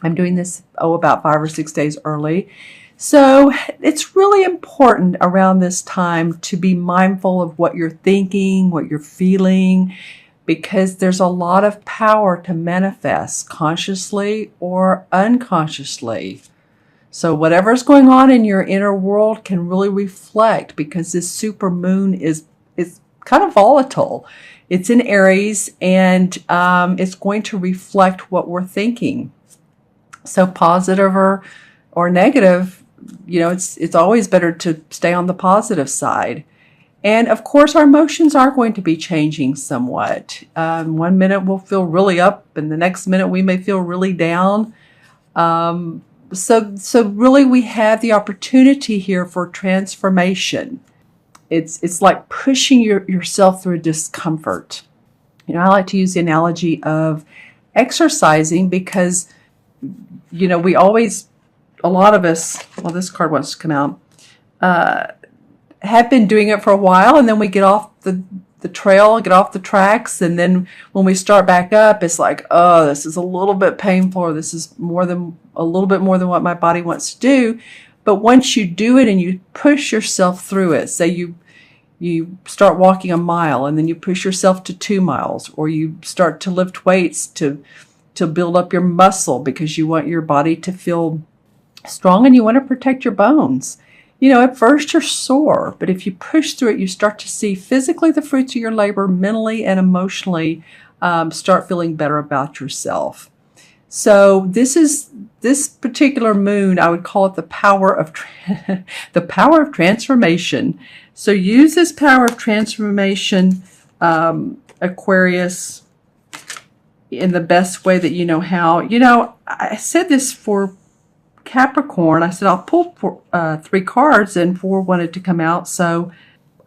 I'm doing this, about 5 or 6 days early. So it's really important around this time to be mindful of what you're thinking, what you're feeling, because there's a lot of power to manifest consciously or unconsciously. So whatever's going on in your inner world can really reflect, because this super moon is kind of volatile. It's in Aries, and it's going to reflect what we're thinking. So positive or negative, it's always better to stay on the positive side. And of course, our emotions are going to be changing somewhat. 1 minute we'll feel really up, and the next minute we may feel really down. So really, we have the opportunity here for transformation. It's like pushing yourself through discomfort. I like to use the analogy of exercising, because we always, a lot of us, well, this card wants to come out, have been doing it for a while, and then we get off the trail, get off the tracks, and then when we start back up, it's like, oh, this is a little bit painful, or this is a little bit more than what my body wants to do. But once you do it and you push yourself through it, say you start walking a mile, and then you push yourself to 2 miles, or you start to lift weights to build up your muscle, because you want your body to feel strong and you want to protect your bones. At first you're sore, but if you push through it, you start to see physically the fruits of your labor, mentally and emotionally start feeling better about yourself. So this particular moon, I would call it the power of the power of transformation. So use this power of transformation, Aquarius, in the best way that you know how. I said this for Capricorn. I said I'll pull 3 cards, and 4 wanted to come out, so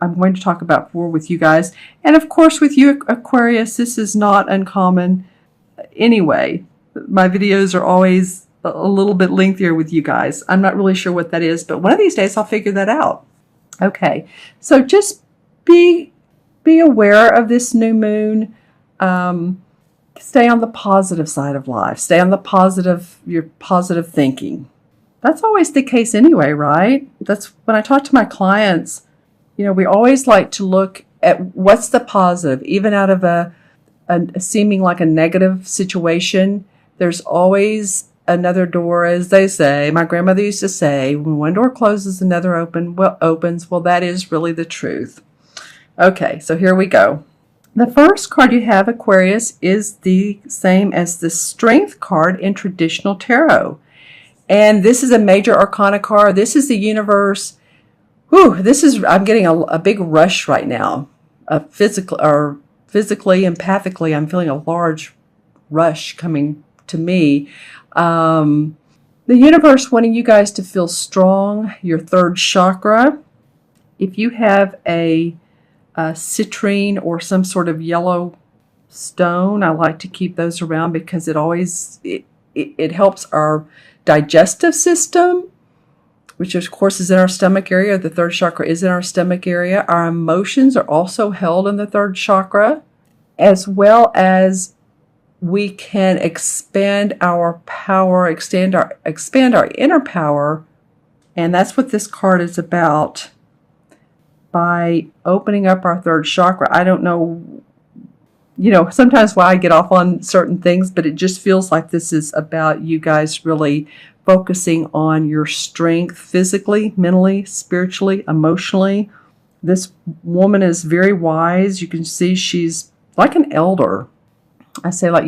I'm going to talk about 4 with you guys. And of course, with you, Aquarius, this is not uncommon anyway. My videos are always a little bit lengthier with you guys. I'm not really sure what that is, but one of these days I'll figure that out. Okay, so just be aware of this new moon. Stay on the positive side of life. Stay on your positive thinking. That's always the case anyway, right? That's when I talk to my clients, we always like to look at what's the positive. Even out of a seeming like a negative situation, there's always another door, as they say. My grandmother used to say, when one door closes, another opens. Well, that is really the truth. Okay, so here we go. The first card you have, Aquarius, is the same as the Strength card in traditional tarot. And this is a major arcana card. This is the universe. I'm getting a big rush right now. Physically, empathically, I'm feeling a large rush coming to me. The universe wanting you guys to feel strong, your 3rd chakra. If you have a citrine or some sort of yellow stone, I like to keep those around, because it helps our digestive system, which of course is in our stomach area. The 3rd chakra is in our stomach area. Our emotions are also held in the 3rd chakra, as well as we can expand our power, expand our inner power, and that's what this card is about. By opening up our 3rd chakra. I don't know, sometimes why I get off on certain things, but it just feels like this is about you guys really focusing on your strength physically, mentally, spiritually, emotionally. This woman is very wise. You can see she's like an elder. I say, like,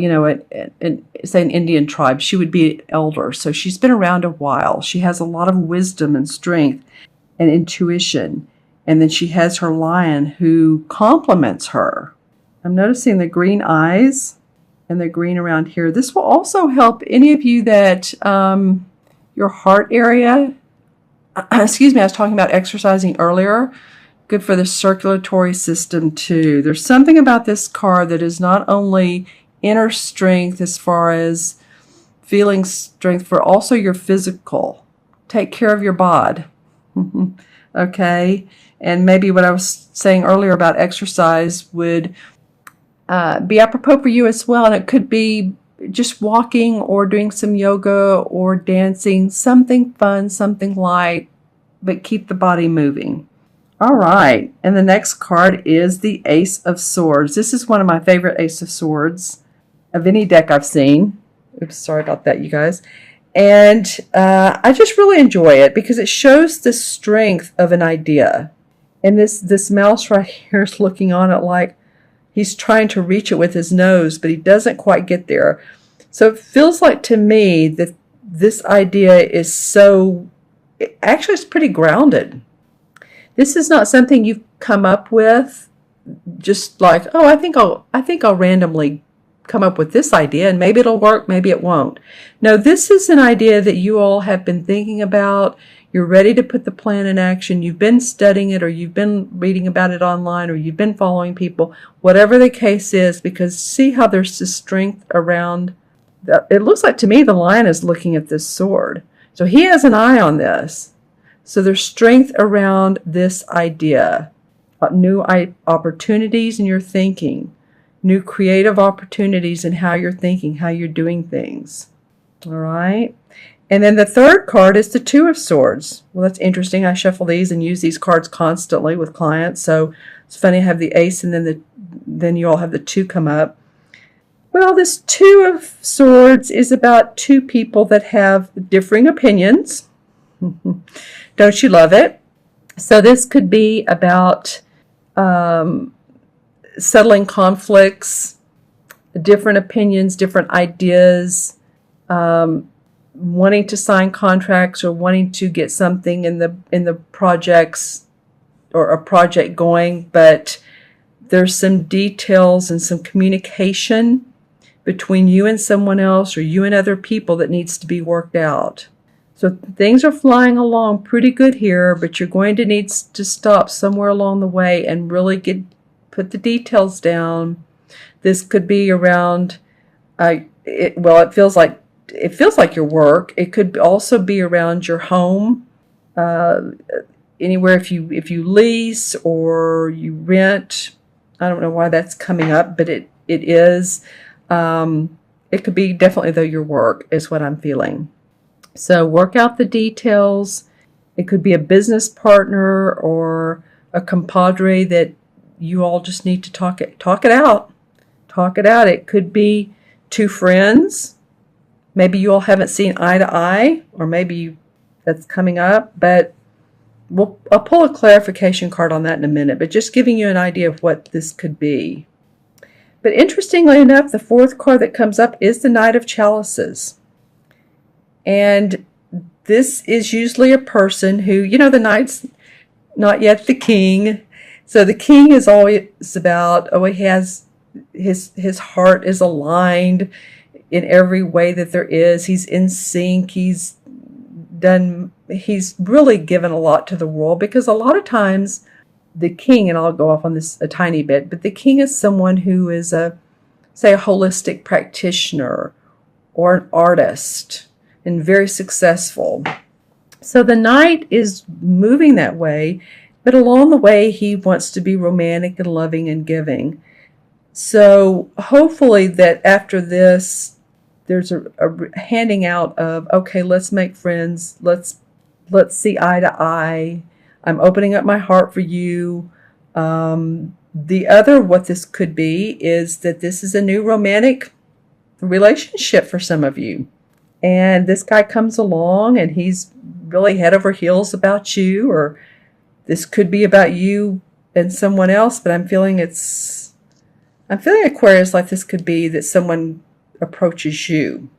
say an Indian tribe, she would be an elder. So she's been around a while. She has a lot of wisdom and strength and intuition. And then she has her lion who complements her. I'm noticing the green eyes and the green around here. This will also help any of you that your heart area, excuse me, I was talking about exercising earlier. Good for the circulatory system too. There's something about this card that is not only inner strength as far as feeling strength, for also your physical. Take care of your bod. Okay? And maybe what I was saying earlier about exercise would be apropos for you as well. And it could be just walking or doing some yoga or dancing, something fun, something light, but keep the body moving. All right, and the next card is the Ace of Swords. This is one of my favorite Ace of Swords of any deck I've seen. Oops, sorry about that, you guys. And I just really enjoy it because it shows the strength of an idea. And this mouse right here is looking on it like he's trying to reach it with his nose, but he doesn't quite get there. So it feels like to me that this idea is actually it's pretty grounded. This is not something you've come up with just like, oh, I think I'll randomly come up with this idea and maybe it'll work, maybe it won't. No, this is an idea that you all have been thinking about. You're ready to put the plan in action. You've been studying it, or you've been reading about it online, or you've been following people, whatever the case is, because see how there's this strength around. It looks like to me the lion is looking at this sword. So he has an eye on this. So there's strength around this idea. New opportunities in your thinking. New creative opportunities in how you're thinking, how you're doing things. All right. And then the third card is the Two of Swords. Well, that's interesting. I shuffle these and use these cards constantly with clients. So it's funny I have the ace and then you all have the two come up. Well, this Two of Swords is about two people that have differing opinions. Don't you love it? So this could be about settling conflicts, different opinions, different ideas, wanting to sign contracts or wanting to get something in the projects or a project going, but there's some details and some communication between you and someone else or you and other people that needs to be worked out. So things are flying along pretty good here, but you're going to need to stop somewhere along the way and really put the details down. This could be around, it feels like your work. It could also be around your home, anywhere if you lease or you rent. I don't know why that's coming up, but it is. It could be definitely though your work is what I'm feeling. So work out the details. It could be a business partner or a compadre that you all just need to talk it out. Talk it out. It could be two friends. Maybe you all haven't seen eye to eye, or maybe that's coming up, but I'll pull a clarification card on that in a minute, but just giving you an idea of what this could be. But interestingly enough, the fourth card that comes up is the Knight of Chalices. And this is usually a person who, the knight's not yet the king. So the king is always about, he has, his heart is aligned in every way that there is. He's in sync. He's really given a lot to the world, because a lot of times the king, and I'll go off on this a tiny bit, but the king is someone who is a holistic practitioner or an artist and very successful. So the knight is moving that way, but along the way he wants to be romantic and loving and giving. So hopefully that after this, there's a handing out of, okay, let's make friends. Let's see eye to eye. I'm opening up my heart for you. The other, what this could be, is that this is a new romantic relationship for some of you. And this guy comes along and he's really head over heels about you, or this could be about you and someone else, but I'm feeling Aquarius, like this could be that someone approaches you.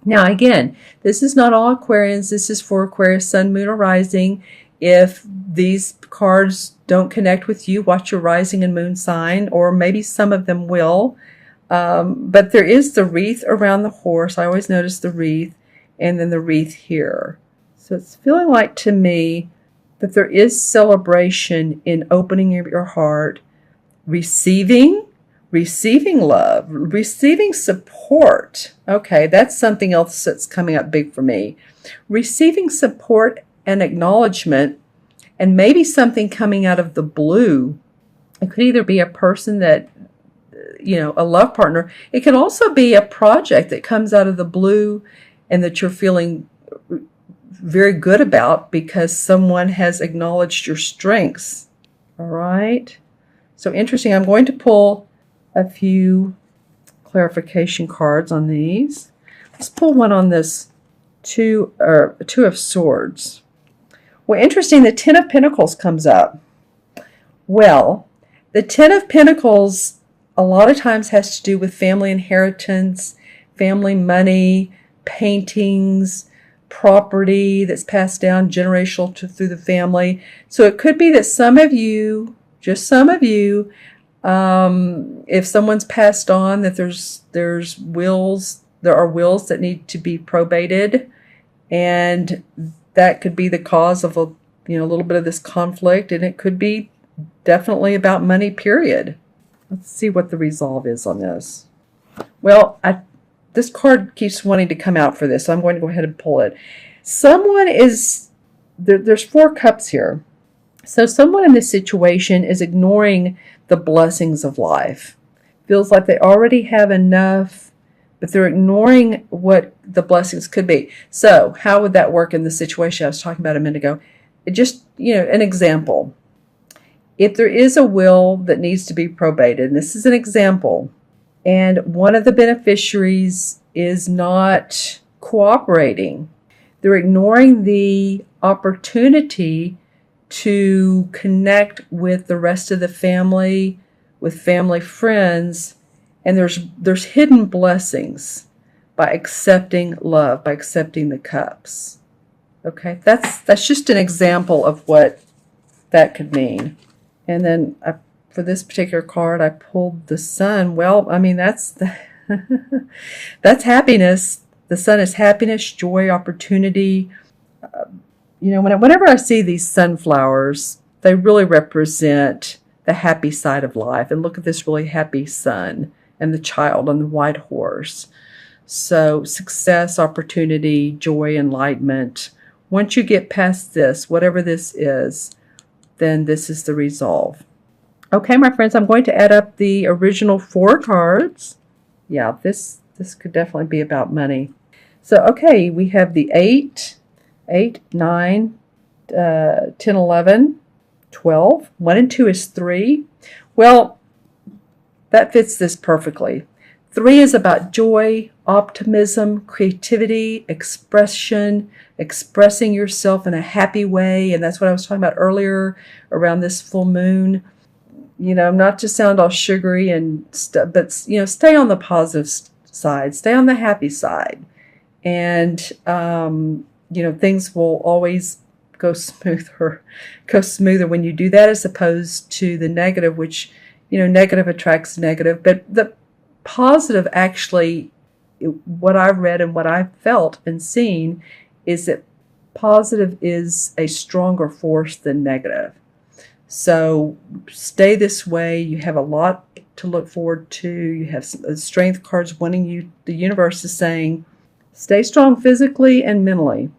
Now again, this is not all Aquarians. This is for Aquarius, Sun, Moon, or Rising. If these cards don't connect with you, watch your rising and moon sign, or maybe some of them will. But there is the wreath around the horse. I always notice the wreath, and then the wreath here. So it's feeling like to me that there is celebration in opening your heart, receiving love, receiving support. Okay, that's something else that's coming up big for me. Receiving support and acknowledgement, and maybe something coming out of the blue. It could either be a person that a love partner. It can also be a project that comes out of the blue and that you're feeling very good about because someone has acknowledged your strengths. All right. So interesting. I'm going to pull a few clarification cards on these. Let's pull one on this two of Swords. Well, interesting. The Ten of Pentacles comes up. Well, the Ten of Pentacles a lot of times has to do with family inheritance, family money, paintings, property that's passed down generational through the family. So it could be that some of you, just some of you, if someone's passed on, that there's wills, there are wills that need to be probated, and that could be the cause of a little bit of this conflict, and it could be definitely about money, period. Let's see what the resolve is on this. Well, this card keeps wanting to come out for this, so I'm going to go ahead and pull it. Someone is, there's 4 cups here. So someone in this situation is ignoring the blessings of life. Feels like they already have enough, but they're ignoring what the blessings could be. So how would that work in the situation I was talking about a minute ago? It just, an example. If there is a will that needs to be probated, and this is an example, and one of the beneficiaries is not cooperating, they're ignoring the opportunity to connect with the rest of the family, with family friends, and there's hidden blessings by accepting love, by accepting the cups. Okay, that's just an example of what that could mean. And then for this particular card, I pulled the Sun. Well, I mean, that's happiness. The Sun is happiness, joy, opportunity. Whenever I see these sunflowers, they really represent the happy side of life. And look at this really happy sun and the child on the white horse. So success, opportunity, joy, enlightenment. Once you get past this, whatever this is, then this is the resolve. Okay, my friends, I'm going to add up the original 4 cards. Yeah, this could definitely be about money. So, okay, we have the 8, 9, 10, 11, 12. 1 and 2 is 3. Well, that fits this perfectly. 3 is about joy, optimism, creativity, expression, expressing yourself in a happy way. And that's what I was talking about earlier around this full moon. Not to sound all sugary and stuff, but, stay on the positive side, stay on the happy side. And, things will always go smoother when you do that, as opposed to the negative, which, negative attracts negative. But the positive, actually, what I've read and what I've felt and seen is that positive is a stronger force than negative. So stay this way. You have a lot to look forward to. You have some strength cards wanting you. The universe is saying, stay strong physically and mentally.